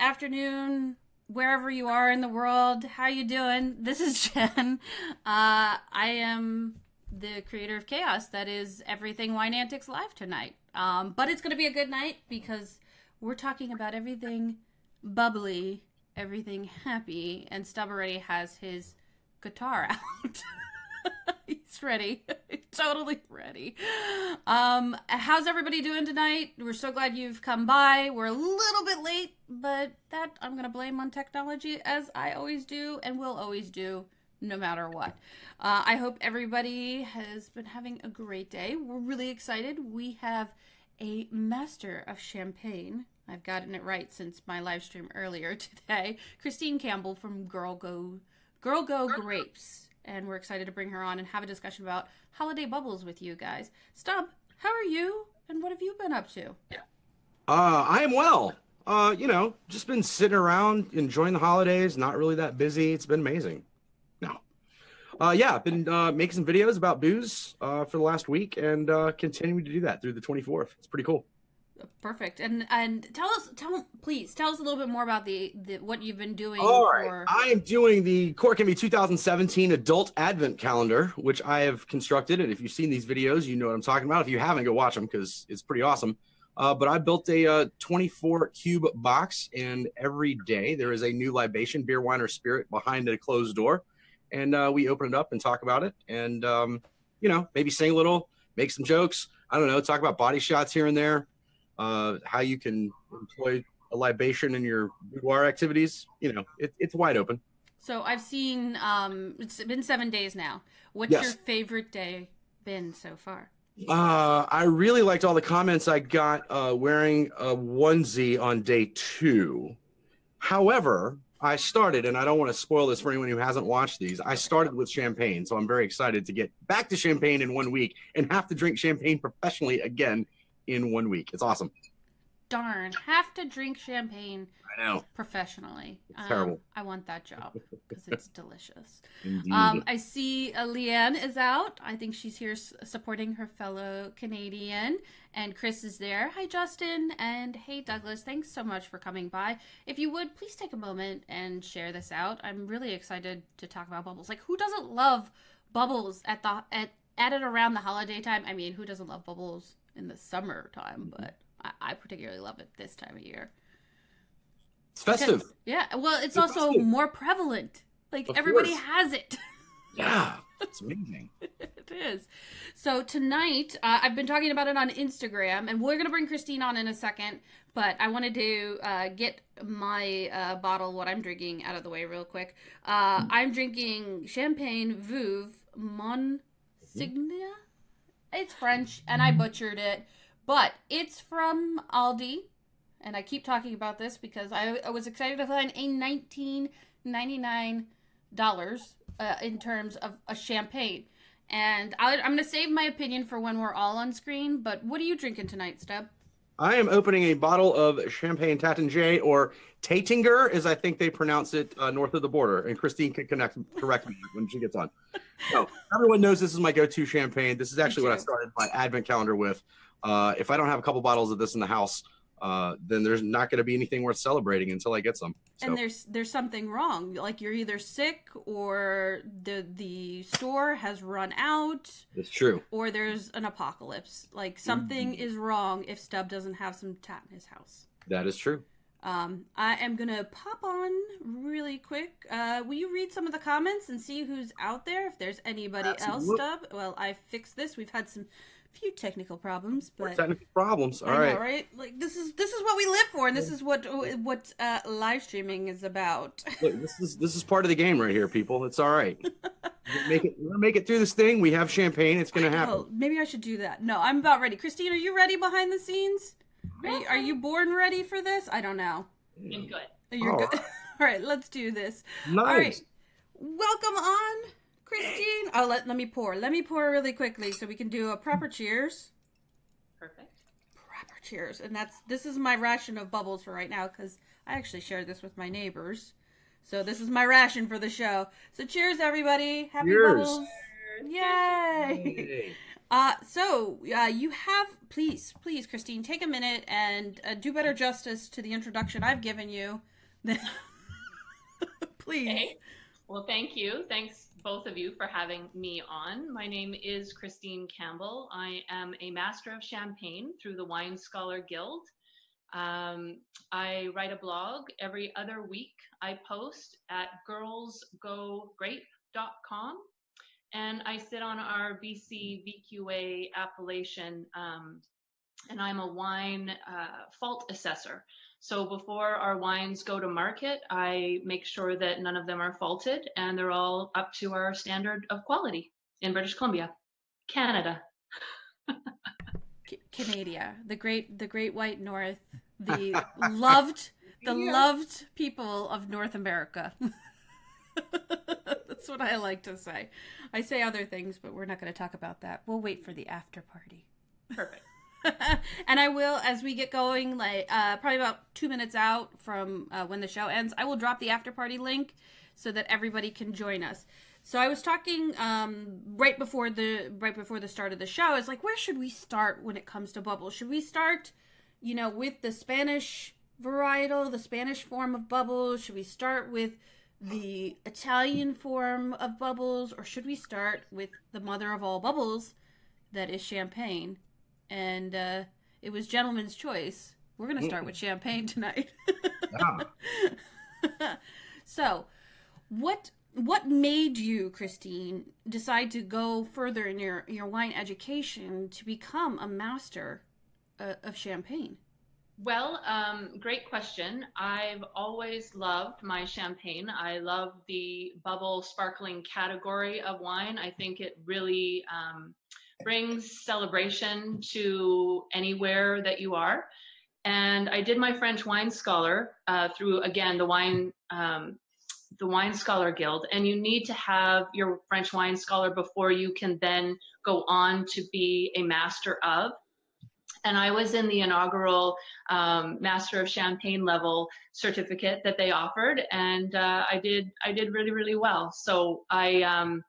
afternoon, wherever you are in the world. How you doing? This is Jen. I am the creator of Chaos. That is everything Wine Antics Live tonight. But it's going to be a good night because we're talking about everything bubbly, everything happy, and Stub already has his guitar out. He's ready. Totally ready. How's everybody doing tonight? We're so glad you've come by. We're a little bit late, but that I'm going to blame on technology, as I always do and will always do, no matter what. I hope everybody has been having a great day. We're really excited. We have a master of champagne. I've gotten it right since my live stream earlier today. Christine Campbell from Girls Go Grapes. And we're excited to bring her on and have a discussion about holiday bubbles with you guys. Stub, how are you? And what have you been up to? I am well. Just been sitting around, enjoying the holidays, not really that busy. It's been amazing. No. I've been making some videos about booze for the last week and continuing to do that through the 24th. It's pretty cool. Perfect. And please tell us a little bit more about the what you've been doing. All right. I am doing the Cork Envy 2017 Adult Advent Calendar, which I have constructed. And if you've seen these videos, you know what I'm talking about. If you haven't, go watch them because it's pretty awesome. But I built a 24 cube box, and every day there is a new libation, beer, wine, or spirit behind a closed door. And we open it up and talk about it. And, maybe sing a little, make some jokes. I don't know, talk about body shots here and there. How you can employ a libation in your boudoir activities. It's wide open. So I've seen, it's been 7 days now. What's your favorite day been so far? I really liked all the comments I got wearing a onesie on day 2. However, I started, and I don't want to spoil this for anyone who hasn't watched these, I started with champagne. So I'm very excited to get back to champagne in 1 week and have to drink champagne professionally again in 1 week. It's awesome. Darn, have to drink champagne. I know. Professionally. It's terrible. I want that job because it's delicious. Indeed. I see Leanne is out. I think she's here supporting her fellow Canadian. And Chris is there. Hi, Justin. And hey, Douglas. Thanks so much for coming by. If you would, please take a moment and share this out. I'm really excited to talk about bubbles. Like, who doesn't love bubbles at it around the holiday time? I mean, who doesn't love bubbles in the summertime? But I particularly love it this time of year. It's festive. Well, it's also festive. More prevalent. Like, everybody has it. Yeah, it's amazing. It is. So tonight, I've been talking about it on Instagram, and we're going to bring Christine on in a second, but I wanted to get my bottle, what I'm drinking, out of the way real quick. I'm drinking Champagne Veuve Monsigna. It's French, and I butchered it, but it's from Aldi. And I keep talking about this because I was excited to find a $19.99 in terms of a champagne. And I'm going to save my opinion for when we're all on screen. But what are you drinking tonight, Stub? I am opening a bottle of Champagne Taittinger, or Taittinger, as I think they pronounce it north of the border. And Christine can correct me when she gets on. So everyone knows this is my go-to champagne. This is actually what I started my Advent calendar with. If I don't have a couple bottles of this in the house, then there's not going to be anything worth celebrating until I get some. So. And there's something wrong. Like, you're either sick, or the store has run out. It's true. Or there's an apocalypse. Like, something is wrong if Stub doesn't have some tat in his house. That is true. I am going to pop on really quick. Will you read some of the comments and see who's out there? If there's anybody else, Stub? Well, I fixed this. We've had some few technical problems, but technical problems. All right. Know, right? Like, this is what we live for, and this is what live streaming is about. Look, this is part of the game right here, people. It's all right. We're gonna make it through this thing. We have champagne. It's gonna happen. Maybe I should do that. No, I'm about ready. Christine, are you ready behind the scenes? Are you born ready for this? I don't know. I'm good. You're good. All right, let's do this. Nice. All right. Welcome on, Christine. Oh, let me pour. Let me pour really quickly so we can do a proper cheers. Perfect. Proper cheers. And this is my ration of bubbles for right now, because I actually shared this with my neighbors. So this is my ration for the show. So cheers, everybody. Happy bubbles. Yay. You have, please, Christine, take a minute and do better justice to the introduction I've given you. Please. Okay. Well, thank you. Thanks, both of you, for having me on. My name is Christine Campbell. I am a Master of Champagne through the Wine Scholar Guild. I write a blog every other week. I post at girlsgogrape.com, and I sit on our BC VQA appellation, and I'm a wine fault assessor. So before our wines go to market, I make sure that none of them are faulted and they're all up to our standard of quality in British Columbia, Canada. Canada, the great white north, the loved people of North America. That's what I like to say. I say other things, but we're not going to talk about that. We'll wait for the after party. Perfect. And I will, as we get going, like probably about 2 minutes out from when the show ends, I will drop the after party link so that everybody can join us. So I was talking right before the start of the show. It's like, where should we start when it comes to bubbles? Should we start, with the Spanish varietal, the Spanish form of bubbles? Should we start with the Italian form of bubbles, or should we start with the mother of all bubbles, that is champagne? And it was gentleman's choice. We're going to start with champagne tonight. So, what made you, Christine, decide to go further in your wine education to become a master of champagne? Well, great question. I've always loved my champagne. I love the bubble sparkling category of wine. I think it really brings celebration to anywhere that you are. And I did my French wine scholar through, again, the Wine Scholar Guild. And you need to have your French wine scholar before you can then go on to be a master of. And I was in the inaugural Master of Champagne level certificate that they offered, and I did really, really well. So I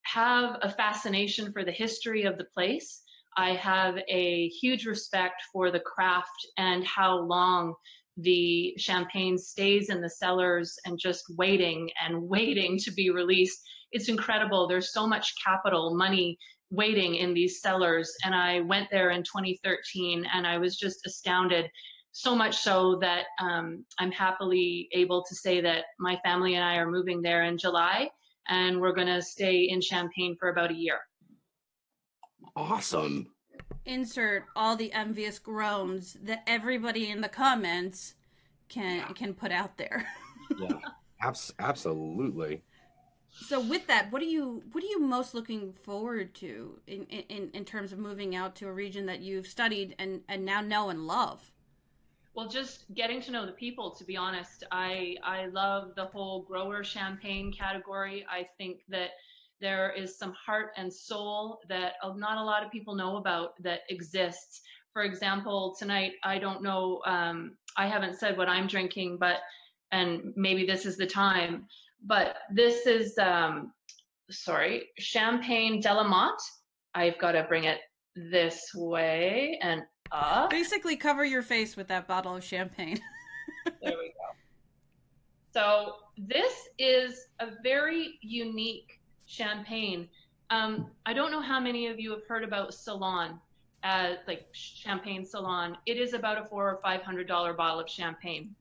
have a fascination for the history of the place. I have a huge respect for the craft and how long the champagne stays in the cellars and just waiting and waiting to be released. It's incredible. There's so much capital, money waiting in these cellars. And I went there in 2013 and I was just astounded. So much so that I'm happily able to say that my family and I are moving there in July, and we're going to stay in Champagne for about a year. Awesome. Insert all the envious groans that everybody in the comments can put out there. Yeah, absolutely. So with that, what are you most looking forward to in terms of moving out to a region that you've studied and now know and love? Well, just getting to know the people, to be honest. I love the whole grower champagne category. I think that there is some heart and soul that not a lot of people know about that exists. For example, tonight, I don't know, I haven't said what I'm drinking, and maybe this is the time, but this is, Champagne de la Motte. I've got to bring it this way and up. Basically cover your face with that bottle of champagne. There we go. So this is a very unique champagne. I don't know how many of you have heard about Salon, like Champagne Salon. It is about a $400 or $500 bottle of champagne.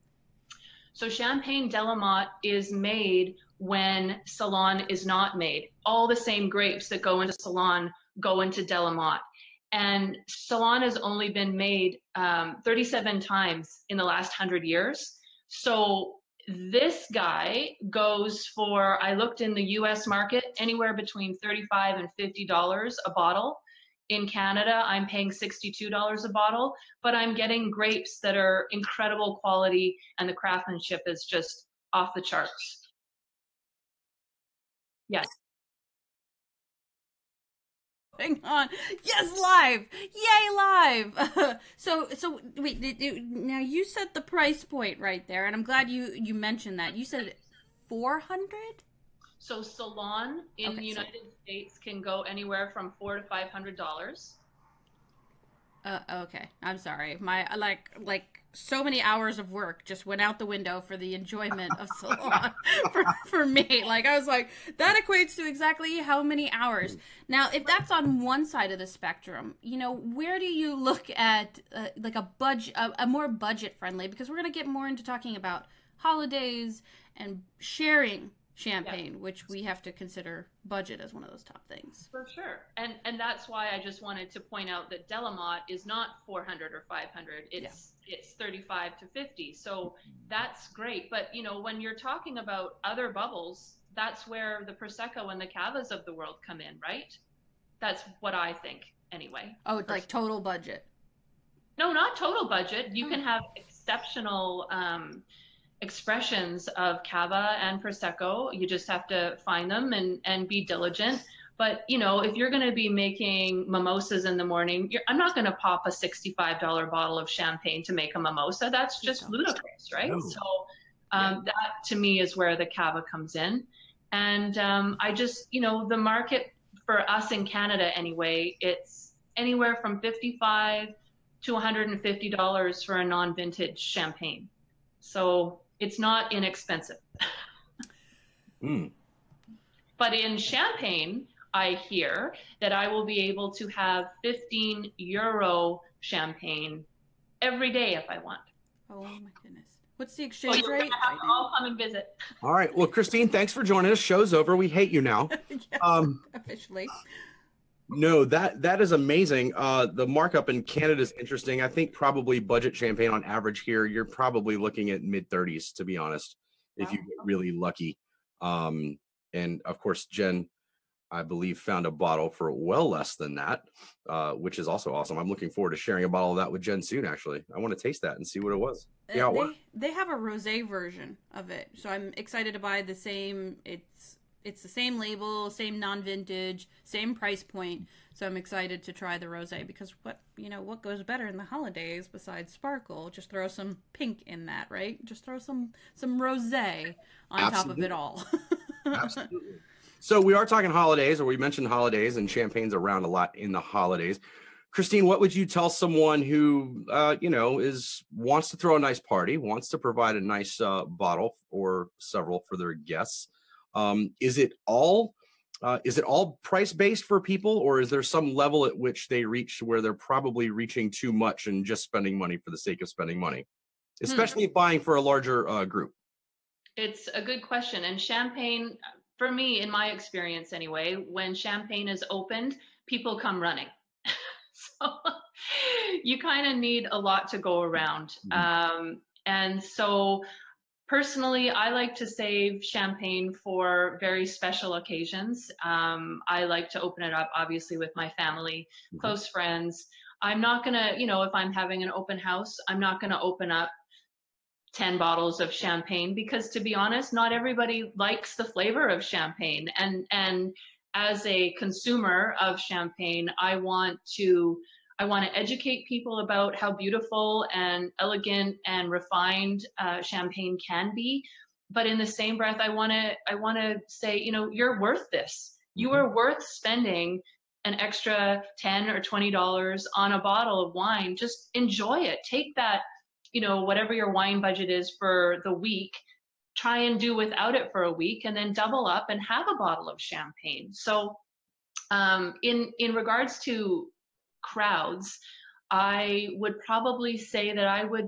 So Champagne de la Motte is made when Salon is not made. All the same grapes that go into Salon go into de la Motte. And Salon has only been made 37 times in the last 100 years. So this guy goes for, I looked in the US market, anywhere between $35 and $50 a bottle. In Canada, I'm paying $62 a bottle, but I'm getting grapes that are incredible quality and the craftsmanship is just off the charts. Yes. Hang on. Yes, live. Yay, live. So wait, now you said the price point right there, and I'm glad you mentioned that. You said 400? So Salon in the United States can go anywhere from $400 to $500. Okay. I'm sorry. My so many hours of work just went out the window for the enjoyment of salon for me. Like, I was like, that equates to exactly how many hours. Now, if that's on one side of the spectrum, you know, where do you look at like a budget, a more budget friendly, because we're going to get more into talking about holidays and sharing champagne, which we have to consider budget as one of those top things. For sure. And that's why I just wanted to point out that Delamotte is not 400 or 500. It's 35 to 50. So that's great. But, you know, when you're talking about other bubbles, that's where the Prosecco and the Cavas of the world come in, right? That's what I think anyway. Oh, it's like total budget. No, not total budget. You can have exceptional expressions of Cava and Prosecco. You just have to find them and be diligent. But, you know, if you're going to be making mimosas in the morning, I'm not going to pop a $65 bottle of champagne to make a mimosa. That's just ludicrous, right? No. So that to me is where the Cava comes in. And I just, you know, the market for us in Canada anyway, it's anywhere from $55 to $150 for a non-vintage champagne. So it's not inexpensive. But in champagne, I hear that I will be able to have €15 champagne every day if I want. Oh my goodness. What's the exchange rate? I'll come and visit. All right. Well, Christine, thanks for joining us. Show's over. We hate you now. Yes, officially. No, that is amazing. The markup in Canada is interesting. I think probably budget champagne on average here, you're probably looking at mid-30s, to be honest, if you get really lucky. And of course, Jen, I believe, found a bottle for well less than that, which is also awesome. I'm looking forward to sharing a bottle of that with Jen soon, actually. I want to taste that and see what it was. Yeah, they have a rosé version of it, so I'm excited to buy the same. It's the same label, same non-vintage, same price point. So I'm excited to try the rosé, because what goes better in the holidays besides sparkle? Just throw some pink in that, right? Just throw some rosé on top of it all. Absolutely. So we are talking holidays, or we mentioned holidays, and champagne's around a lot in the holidays. Christine, what would you tell someone who, wants to throw a nice party, wants to provide a nice bottle or several for their guests? Is it all price based for people, or is there some level at which they reach where they're probably reaching too much and just spending money for the sake of spending money, especially buying for a larger group? It's a good question. And champagne, for me, in my experience anyway, when champagne is opened, people come running. So you kind of need a lot to go around. And so personally, I like to save champagne for very special occasions. I like to open it up, obviously, with my family, close friends. I'm not going to, if I'm having an open house, I'm not going to open up 10 bottles of champagne, because to be honest, not everybody likes the flavor of champagne. And as a consumer of champagne, I want to educate people about how beautiful and elegant and refined champagne can be. But in the same breath, I want to say, you're worth this. You are worth spending an extra $10 or $20 on a bottle of wine. Just enjoy it. Take that, whatever your wine budget is for the week, try and do without it for a week, and then double up and have a bottle of champagne. So in regards to crowds, I would probably say that I would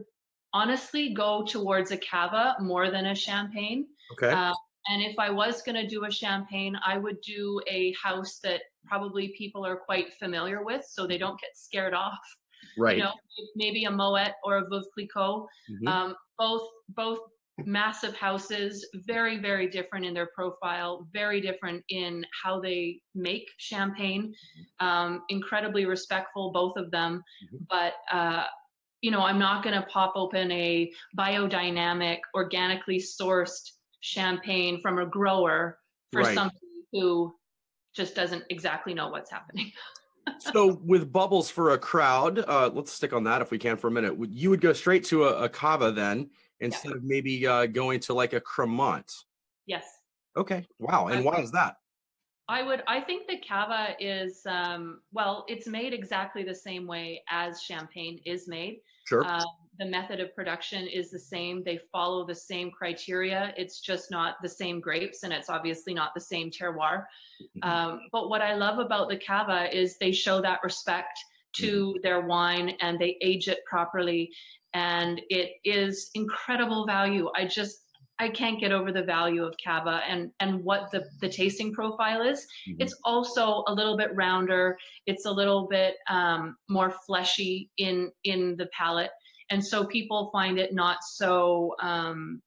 honestly go towards a cava more than a champagne. Okay. And if I was going to do a champagne, I would do a house that probably people are quite familiar with, so they don't get scared off. Right. Maybe a Moet or a Veuve Clicquot. Both massive houses, very, very different in their profile, very different in how they make champagne, incredibly respectful, both of them. But, I'm not going to pop open a biodynamic, organically sourced champagne from a grower for somebody who just doesn't exactly know what's happening. So with bubbles for a crowd, let's stick on that if we can for a minute. You would go straight to a cava then, instead of maybe going to like a Cremant? Yes. Okay. Wow. And why is that? I think the cava is, it's made exactly the same way as champagne is made. Sure. the method of production is the same. They follow the same criteria. It's just not the same grapes, and it's obviously not the same terroir. But what I love about the cava is they show that respect to their wine, and they age it properly, and it is incredible value. I can't get over the value of cava and what the tasting profile is. It's also a little bit rounder. It's a little bit more fleshy in the palate. And so people find it not so, I'm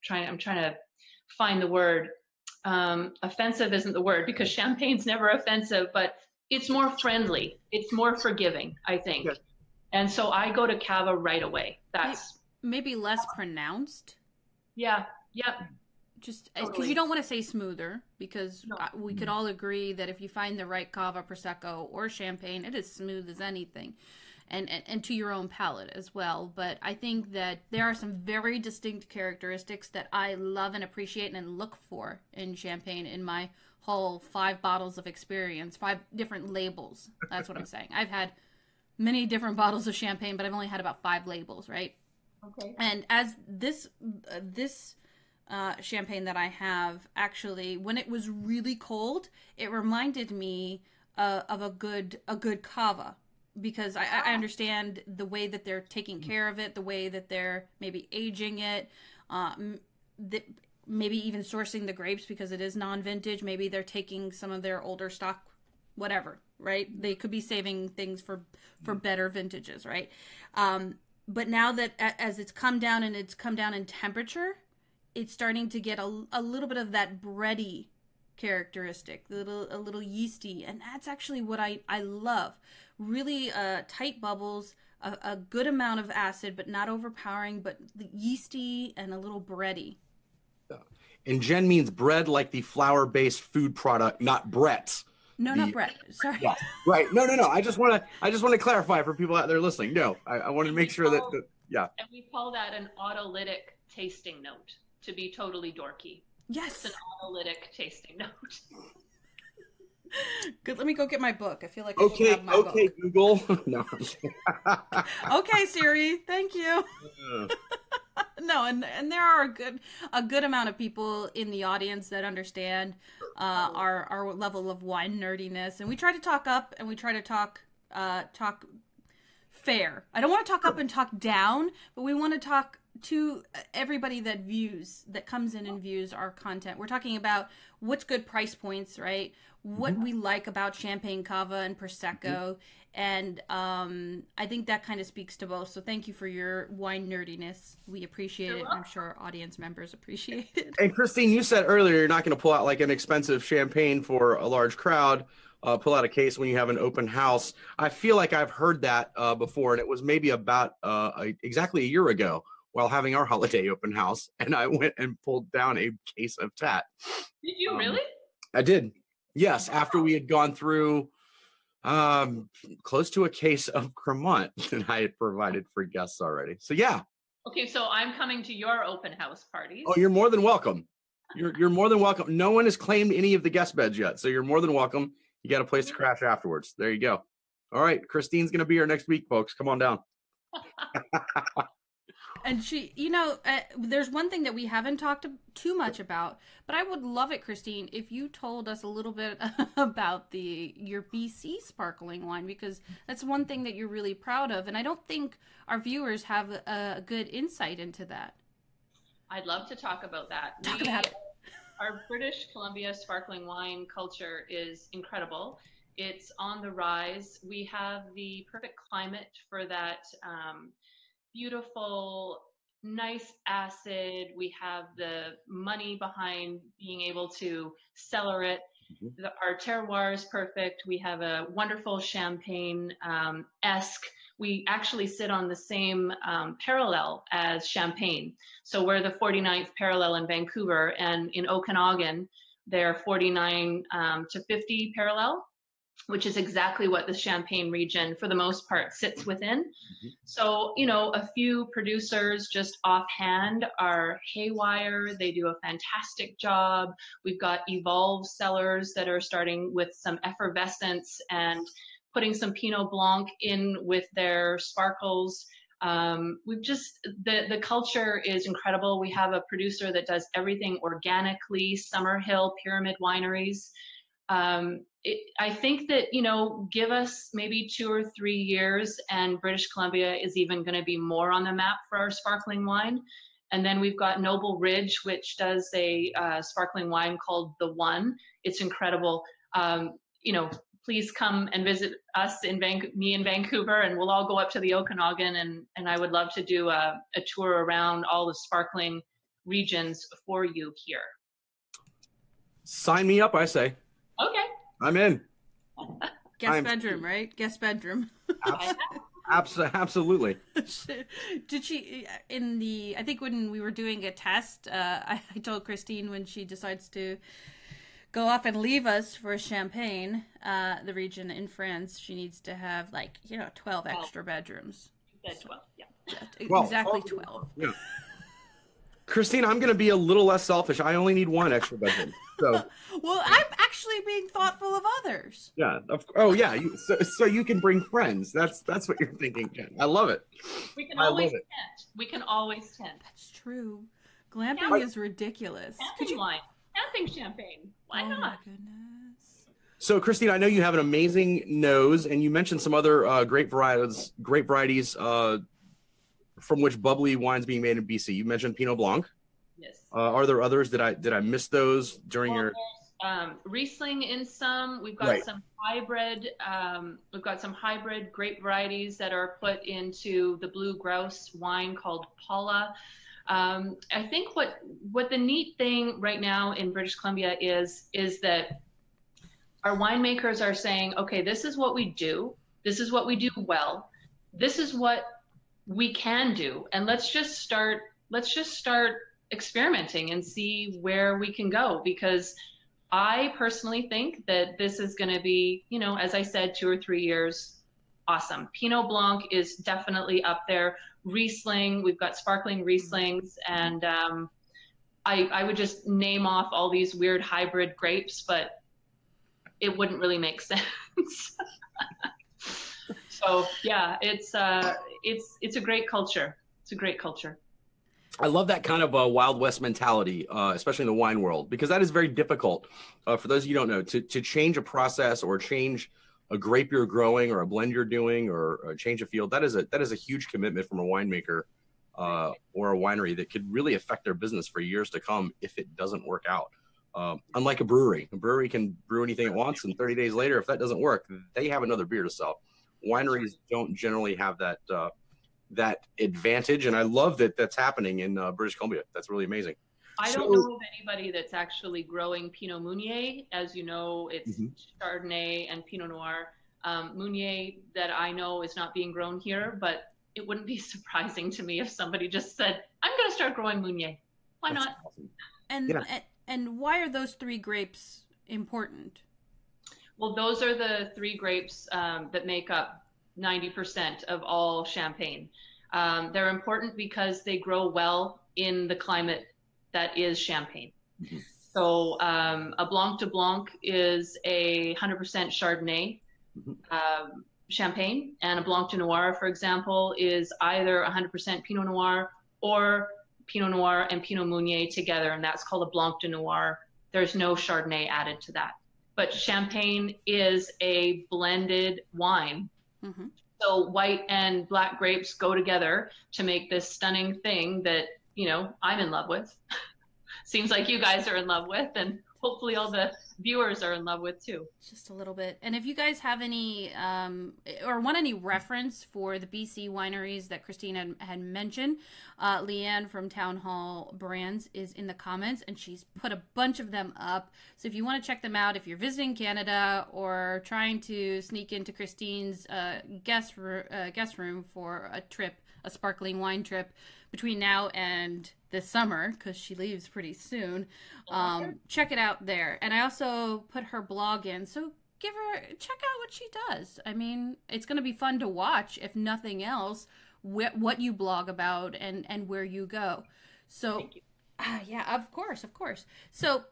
trying to find the word. Offensive isn't the word, because champagne's never offensive, but it's more friendly. It's more forgiving, I think. Okay. And so I go to cava right away. That's maybe less pronounced. Yeah. Yep. Just because you don't want to say smoother, because we could all agree that if you find the right cava, prosecco, or champagne, it is smooth as anything, and to your own palate as well. But I think that there are some very distinct characteristics that I love and appreciate and look for in champagne in my whole 5 bottles of experience, 5 different labels. That's what I'm saying. I've had many different bottles of champagne, but I've only had about 5 labels, right? Okay. And as this champagne that I have, actually, when it was really cold, it reminded me of a good cava, because I understand the way that they're taking care of it, the way that they're maybe aging it, maybe even sourcing the grapes, because it is non-vintage. Maybe they're taking some of their older stock, whatever, right? They could be saving things for better vintages, right? But now that as it's come down and it's come down in temperature, it's starting to get a little bit of that bready characteristic, a little yeasty, and that's actually what I love. Really tight bubbles, a good amount of acid, but not overpowering, but yeasty and a little bready. And Jen means bread like the flour-based food product, not Brett's. No, not Brett. Sorry. Yeah, right. No. I just want to clarify for people out there listening. No, I want to make sure that And we call that an autolytic tasting note, to be totally dorky. Yes. It's an autolytic tasting note. Good. Let me go get my book. I feel like I should have my book. Google. No. Okay, Siri. Thank you. No, and there are a good amount of people in the audience that understand our level of wine nerdiness, and we try to talk up, and we try to talk fair. I don't want to talk up and talk down, but we want to talk to everybody that comes in and views our content. We're talking about what's good price points, right? What we like about champagne, cava, and prosecco, and I think that kind of speaks to both. So thank you for your wine nerdiness. We appreciate it. I'm sure our audience members appreciate it. And Christine, you said earlier you're not going to pull out like an expensive champagne for a large crowd. Pull out a case when you have an open house. I feel like I've heard that before, and it was maybe about exactly a year ago while having our holiday open house, and I went and pulled down a case of Tat. Did you really? I did. Yes, after we had gone through close to a case of Cremant that I had provided for guests already. So yeah. Okay, so I'm coming to your open house parties. Oh, you're more than welcome. You're more than welcome. No one has claimed any of the guest beds yet, so you're more than welcome. You got a place to crash afterwards. There you go. All right, Christine's going to be here next week, folks. Come on down. And she, there's one thing that we haven't talked too much about, but I would love it, Christine, if you told us a little bit about your BC sparkling wine, because that's one thing that you're really proud of, and I don't think our viewers have a good insight into that. I'd love to talk about that. Talk about it. Our British Columbia sparkling wine culture is incredible. It's on the rise. We have the perfect climate for that beautiful, nice acid. We have the money behind being able to cellar it. Our terroir is perfect. We have a wonderful champagne-esque. We actually sit on the same parallel as Champagne. So we're the 49th parallel in Vancouver, and in Okanagan, they're 49 to 50 parallel, which is exactly what the Champagne region, for the most part, sits within. So, a few producers just offhand are Haywire. They do a fantastic job. We've got Evolve cellars that are starting with some effervescence, and putting some Pinot Blanc in with their sparkles. We've just, the culture is incredible. We have a producer that does everything organically, Summerhill Pyramid Wineries. I think that, you know, give us maybe 2 or 3 years and British Columbia is even going to be more on the map for our sparkling wine. And then we've got Noble Ridge, which does a sparkling wine called The One. It's incredible. You know, please come and visit us me in Vancouver, and we'll all go up to the Okanagan, and I would love to do a tour around all the sparkling regions for you here. Sign me up, I say. Okay. I'm in. Guest bedroom, right? Guest bedroom. Absolutely. Did she, in the, I think when we were doing a test, I told Christine when she decides to go off and leave us for Champagne, the region in France, she needs to have, like, you know, 12 extra bedrooms. You said 12, yeah. Well, exactly 12. Yeah. Christine, I'm going to be a little less selfish. I only need 1 extra bedroom. So. Well, I'm actually being thoughtful of others. Yeah. Oh, yeah. So you can bring friends. That's what you're thinking, Jen. I love it. We can always tent. We can always tent. That's true. Glamping is ridiculous. Camping wine. Camping champagne. Why not? My goodness. So, Christine, I know you have an amazing nose, and you mentioned some other grape varieties from which bubbly wines being made in BC. You mentioned Pinot Blanc. Yes. Are there others? Did I miss those during your? Riesling in some. We've got some hybrid. We've got some hybrid grape varieties that are put into the blue grouse wine called Paula. I think what the neat thing right now in British Columbia is that our winemakers are saying, okay, this is what we do. This is what we do well. This is what we can do, and let's just start experimenting and see where we can go, because I personally think that this is going to be, you know, as I said, 2 or 3 years, awesome. Pinot Blanc is definitely up there. Riesling, we've got sparkling Rieslings, and I would just name off all these weird hybrid grapes, but it wouldn't really make sense. So yeah, it's a great culture. It's a great culture. I love that kind of Wild West mentality, especially in the wine world, because that is very difficult. For those of you who don't know, to change a process or change a grape you're growing or a blend you're doing or change a field, that is a huge commitment from a winemaker or a winery that could really affect their business for years to come if it doesn't work out. Unlike a brewery can brew anything it wants, and 30 days later, if that doesn't work, they have another beer to sell. Wineries don't generally have that advantage, and I love that that's happening in British Columbia. That's really amazing. I don't know of anybody that's actually growing Pinot Meunier. As you know, it's Chardonnay and Pinot Noir. Meunier that I know is not being grown here, but it wouldn't be surprising to me if somebody just said, I'm going to start growing Meunier. Why not? Awesome. And why are those 3 grapes important? Well, those are the 3 grapes that make up 90% of all champagne. They're important because they grow well in the climate that is Champagne. Mm-hmm. So a Blanc de Blanc is a 100% Chardonnay champagne, and a Blanc de Noir, for example, is either 100% Pinot Noir or Pinot Noir and Pinot Meunier together, and that's called a Blanc de Noir. There's no Chardonnay added to that. But Champagne is a blended wine. Mm-hmm. So white and black grapes go together to make this stunning thing that, you know, I'm in love with. Seems like you guys are in love with, and hopefully all the viewers are in love with too. Just a little bit. And if you guys have any or want any reference for the BC wineries that Christine had mentioned, Leanne from Town Hall Brands is in the comments, and she's put a bunch of them up. So if you want to check them out, if you're visiting Canada or trying to sneak into Christine's guest room for a trip, a sparkling wine trip between now and this summer, because she leaves pretty soon, check it out there. And I also put her blog in, so check out what she does. I mean, it's going to be fun to watch, if nothing else, what you blog about and where you go. So yeah, of course. So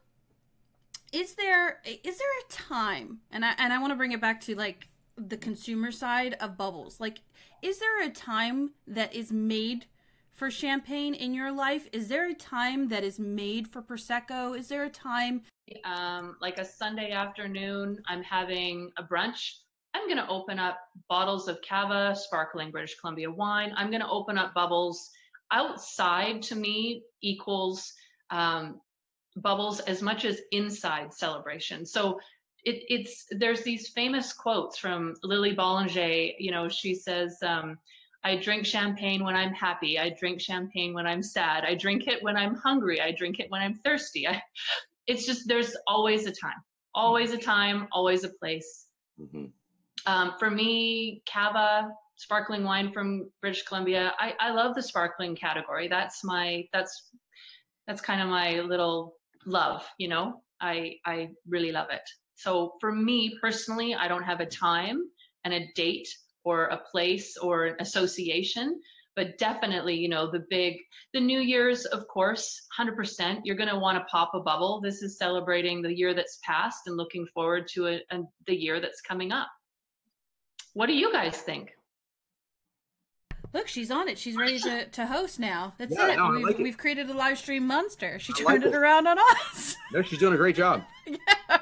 is there a time, and I want to bring it back to, like, the consumer side of bubbles. Like, is there a time that is made for champagne in your life? Is there a time that is made for Prosecco? Is there a time? Like a Sunday afternoon, I'm having a brunch. I'm going to open up bottles of Cava, sparkling British Columbia wine. I'm going to open up bubbles. Outside, to me, equals bubbles as much as inside celebration. So there's these famous quotes from Lily Bollinger. You know, she says, I drink champagne when I'm happy. I drink champagne when I'm sad. I drink it when I'm hungry. I drink it when I'm thirsty. It's just, there's always a time, always a time, always a place. For me, Cava, sparkling wine from British Columbia, I love the sparkling category. That's kind of my little love, you know. I really love it. So for me personally, I don't have a time and a date or a place or an association, but definitely, you know, the New Year's, of course, 100%, you're going to want to pop a bubble. This is celebrating the year that's passed and looking forward to the year that's coming up. What do you guys think? Look, she's on it. She's ready to host now. That's Yeah, it. no, We've created a live stream monster. She like turned it around on us. No, she's doing a great job. Yeah,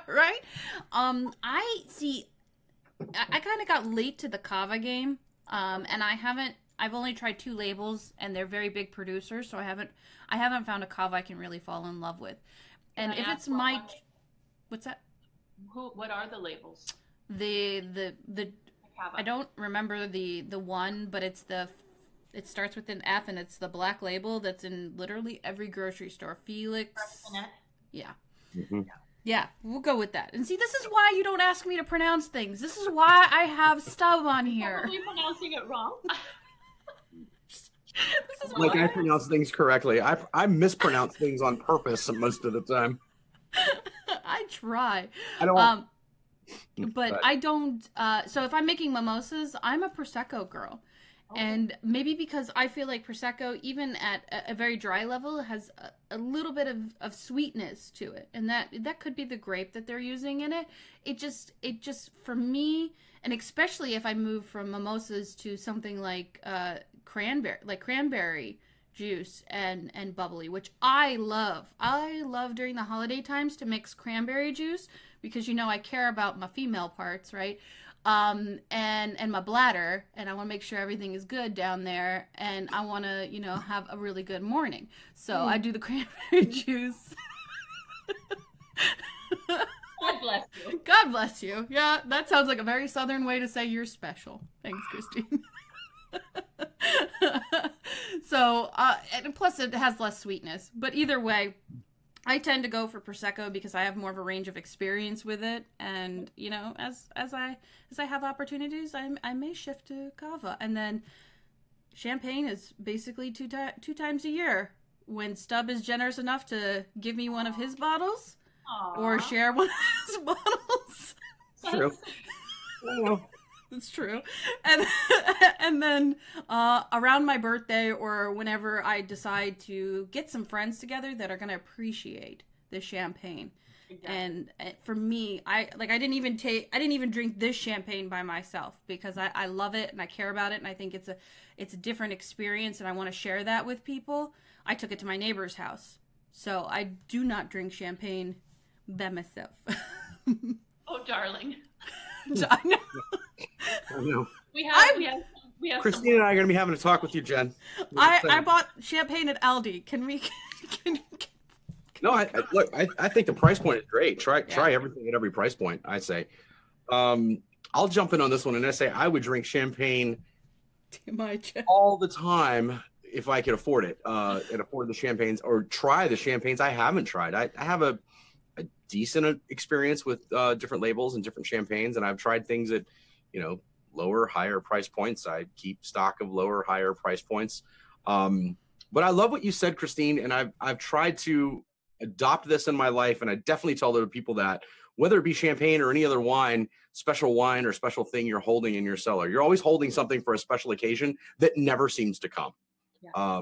right? I see. I kind of got late to the Cava game, and I've only tried 2 labels, and they're very big producers, so I haven't found a Cava I can really fall in love with. And if it's my, what's that? What are the labels? The I don't remember the one, but it starts with an F, and it's the black label that's in literally every grocery store. Felix. Yeah. Yeah, we'll go with that. And see, this is why you don't ask me to pronounce things. This is why I have Stub on here. Probably pronouncing it wrong. This is Like, I pronounce things correctly. I mispronounce things on purpose most of the time. I try. I don't. But I don't. So if I'm making mimosas, I'm a Prosecco girl. And maybe because I feel like Prosecco, even at a very dry level, has a little bit of sweetness to it. And that could be the grape that they're using in it. It just, for me, and especially if I move from mimosas to something like cranberry juice and bubbly, which I love. I love during the holiday times to mix cranberry juice because, you know, I care about my female parts, right? And my bladder, and I want to make sure everything is good down there, and I want to, you know, have a really good morning. So I do the cranberry juice. God bless you. God bless you. Yeah, that sounds like a very southern way to say you're special. Thanks, Christine. So, and plus it has less sweetness. But either way, I tend to go for Prosecco because I have more of a range of experience with it, and you know, as I have opportunities, I may shift to Cava, and then champagne is basically two times a year when Stub is generous enough to give me one of his bottles. Aww. Or share one of his bottles. True. It's true. And then around my birthday or whenever I decide to get some friends together that are going to appreciate the champagne. Exactly. And for me, I didn't even drink this champagne by myself because I love it and I care about it, and I think it's a different experience, and I want to share that with people. I took it to my neighbor's house. So I do not drink champagne by myself. Oh, darling. I know. I know. We have Christine and I are going to be having a talk with you, Jen. I bought champagne at Aldi. Can we? No, I think the price point is great. Try everything at every price point, I say. I'll jump in on this one, and I say I would drink champagne all the time if I could afford it, and afford the champagnes, or try the champagnes I haven't tried. I have a decent experience with different labels and different champagnes, and I've tried things at, you know, lower, higher price points. I keep stock of lower, higher price points. But I love what you said, Christine, and I've tried to adopt this in my life, and I definitely tell other people that whether it be champagne or any other wine or special thing you're holding in your cellar, you're always holding something for a special occasion that never seems to come. Yeah.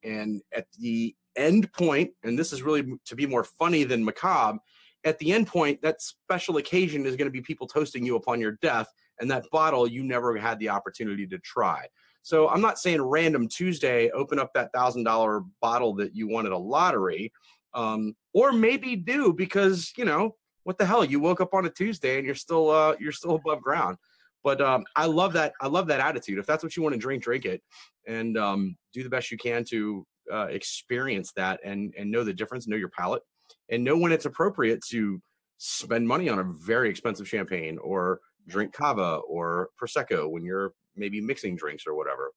And at the end point, and this is really to be more funny than macabre, at the end point, that special occasion is going to be people toasting you upon your death, and that bottle you never had the opportunity to try. So I'm not saying random Tuesday, open up that $1,000 bottle that you won at a lottery, or maybe do, because, you know, what the hell, you woke up on a Tuesday and you're still above ground. But I love that. I love that attitude. If that's what you want to drink, drink it, and do the best you can to experience that and know the difference, know your palate, and know when it's appropriate to spend money on a very expensive champagne or drink cava or prosecco when you're maybe mixing drinks or whatever.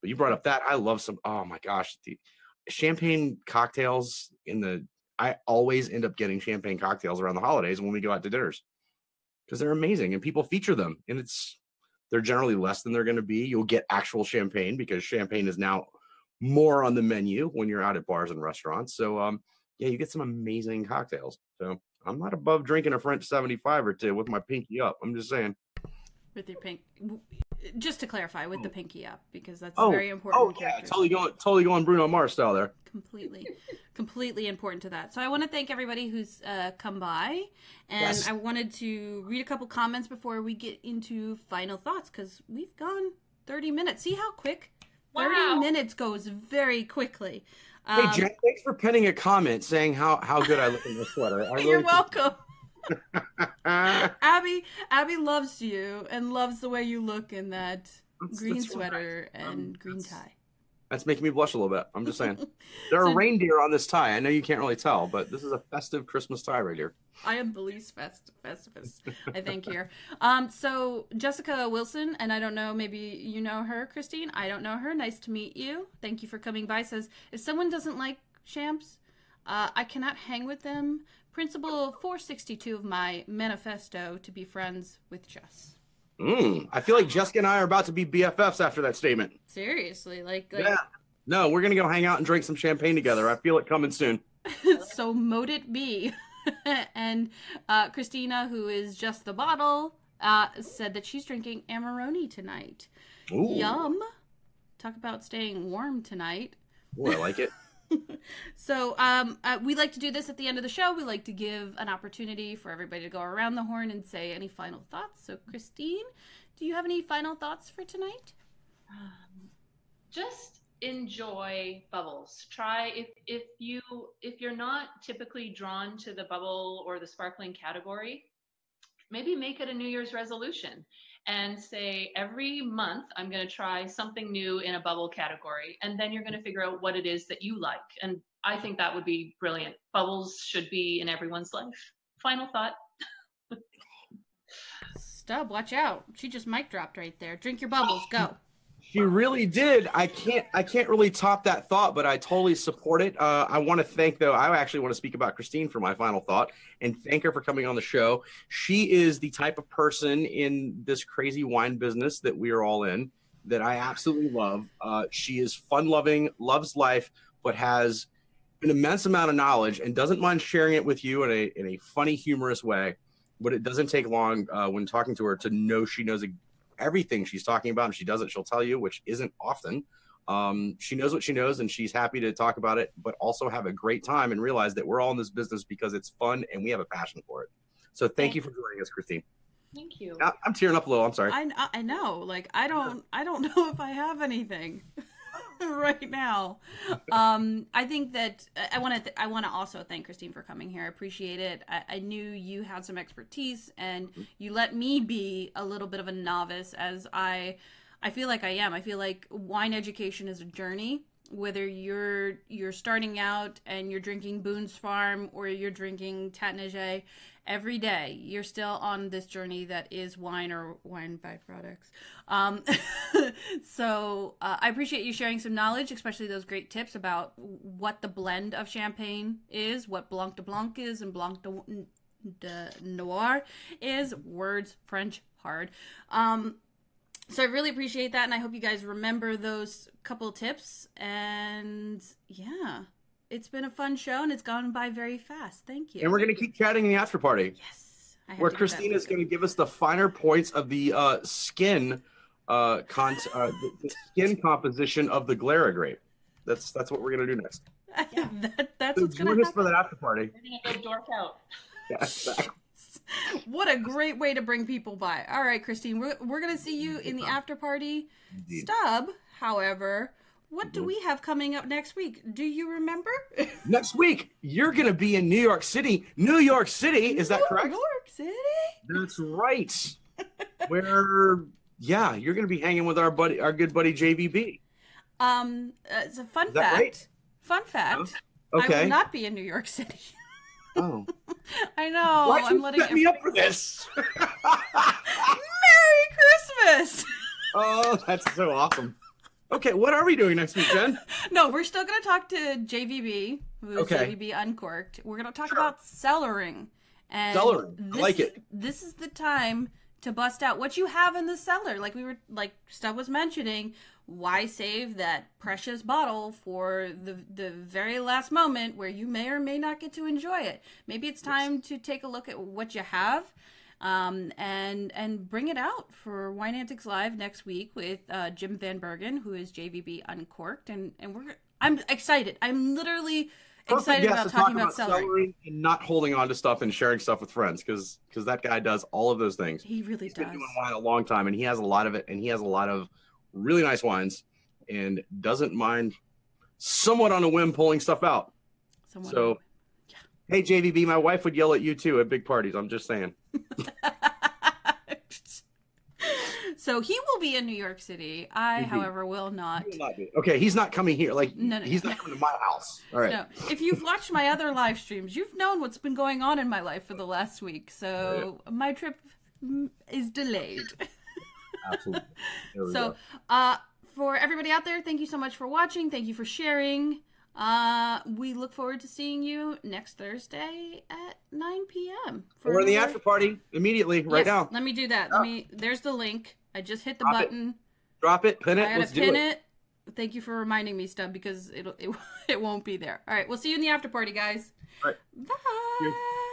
But you brought up that. I love some, oh my gosh, the champagne cocktails I always end up getting champagne cocktails around the holidays when we go out to dinners, because they're amazing and people feature them, and they're generally less than they're going to be. You'll get actual champagne because champagne is now more on the menu when you're out at bars and restaurants. So yeah, you get some amazing cocktails. So I'm not above drinking a French 75 or two with my pinky up. I'm just saying. With your pink, just to clarify, with the pinky up, because that's very important. Oh yeah, totally going Bruno Mars style there. Completely important to that. So I want to thank everybody who's come by, and yes. I wanted to read a couple comments before we get into final thoughts, because we've gone 30 minutes. See how quick? Wow. 30 minutes goes very quickly. Hey, Jen, thanks for penning a comment saying how good I look in this sweater. You're welcome. Abby loves you and loves the way you look in that green sweater and green tie. That's making me blush a little bit. I'm just saying. There are reindeer on this tie. I know you can't really tell, but this is a festive Christmas tie right here. I am Belize Festivus, I think, here. So Jessica Wilson, and I don't know, maybe you know her, Christine. I don't know her. Nice to meet you. Thank you for coming by. Says, if someone doesn't like champs, I cannot hang with them. Principle 462 of my manifesto to be friends with Jess. I feel like Jessica and I are about to be BFFs after that statement. Seriously, like yeah. No, we're gonna go hang out and drink some champagne together. I feel it coming soon. So mote it be. And Christina, who is just the bottle, said that she's drinking Amarone tonight. Ooh. Yum. Talk about staying warm tonight. Oh, I like it. So we like to do this at the end of the show. We like to give an opportunity for everybody to go around the horn and say any final thoughts. So Christine, do you have any final thoughts for tonight? Just enjoy bubbles. Try, if you're not typically drawn to the bubble or the sparkling category, maybe make it a New Year's resolution and say, every month I'm going to try something new in a bubble category, and then you're going to figure out what it is that you like. And I think that would be brilliant. Bubbles should be in everyone's life. Final thought. Stub, watch out. She just mic dropped right there. Drink your bubbles. Go. She really did. I can't really top that thought, but I totally support it. I want to thank, though, I actually want to speak about Christine for my final thought and thank her for coming on the show. She is the type of person in this crazy wine business that we are all in that I absolutely love. She is fun-loving, loves life, but has an immense amount of knowledge and doesn't mind sharing it with you in a funny, humorous way. But it doesn't take long when talking to her to know she knows everything she's talking about, and she does it, she'll tell you, which isn't often. She knows what she knows, and she's happy to talk about it, but also have a great time and realize that we're all in this business because it's fun and we have a passion for it. So thank you for joining us, Christine. Thank you. I'm tearing up a little. I'm sorry. I know. Like, I don't know if I have anything right now. I think that I want to also thank Christine for coming here. I appreciate it. I knew you had some expertise, and you let me be a little bit of a novice, as I feel like I am. I feel like wine education is a journey. Whether you're starting out and you're drinking Boone's Farm or you're drinking Tatnage, every day you're still on this journey that is wine or wine byproducts. So I appreciate you sharing some knowledge, especially those great tips about what the blend of champagne is, what Blanc de Blanc is, and Blanc de Noir is. Words, French, hard. So I really appreciate that, and I hope you guys remember those couple tips. And yeah, it's been a fun show, and it's gone by very fast. Thank you. And we're going to keep chatting in the after party. Yes. Where Christine is going to give us the finer points of the skin the skin composition of the Glera grape. That's what we're going to do next. Yeah. That's so what's going to happen for that after party. We're going to go dork out. Yeah, exactly. What What a great way to bring people by. All right, Christine, we're going to see you in the after party. Indeed. Stub, however, what do we have coming up next week? Do you remember? Next week, you're going to be in New York City. New York City, is that correct? New York City? That's right. Where, yeah, you're going to be hanging with our good buddy JVB. It's a fun fact. Right? Fun fact. Okay. I will not be in New York City. Oh. I know. Why I'm you letting set me up for this? Merry Christmas. Oh, that's so awesome. Okay, what are we doing next week, Jen? No, we're still going to talk to JVB, who is Okay. JVB Uncorked. We're going to talk Sure. about cellaring. And Cellaring. I like it. This is the time to bust out what you have in the cellar. Like Stub was mentioning, why save that precious bottle for the very last moment where you may or may not get to enjoy it? Maybe it's time to take a look at what you have. And bring it out for Wine Antics Live next week with Jim Van Bergen, who is JVB Uncorked, and I'm excited. I'm literally excited about talking about celery and not holding on to stuff and sharing stuff with friends, because that guy does all of those things. He really He's does. been doing wine a long time, and he has a lot of it, and he has a lot of really nice wines, and doesn't mind somewhat on a whim pulling stuff out. So, hey JVB, my wife would yell at you too at big parties. I'm just saying. So he will be in New York City. I, however, will not. He will not be. Okay, he's not coming here. Like, No. he's not coming to my house. All right. No. If you've watched my other live streams, you've known what's been going on in my life for the last week. So my trip is delayed. Absolutely. So, for everybody out there, thank you so much for watching. Thank you for sharing. We look forward to seeing you next Thursday at 9 p.m. We're in the after party immediately right now. Let me do that. There's the link. I just hit the Drop button. Drop it, pin it. I gotta Let's pin do it. it. Thank you for reminding me, Stub, because it won't be there. All right, we'll see you in the after party, guys. All right. Bye.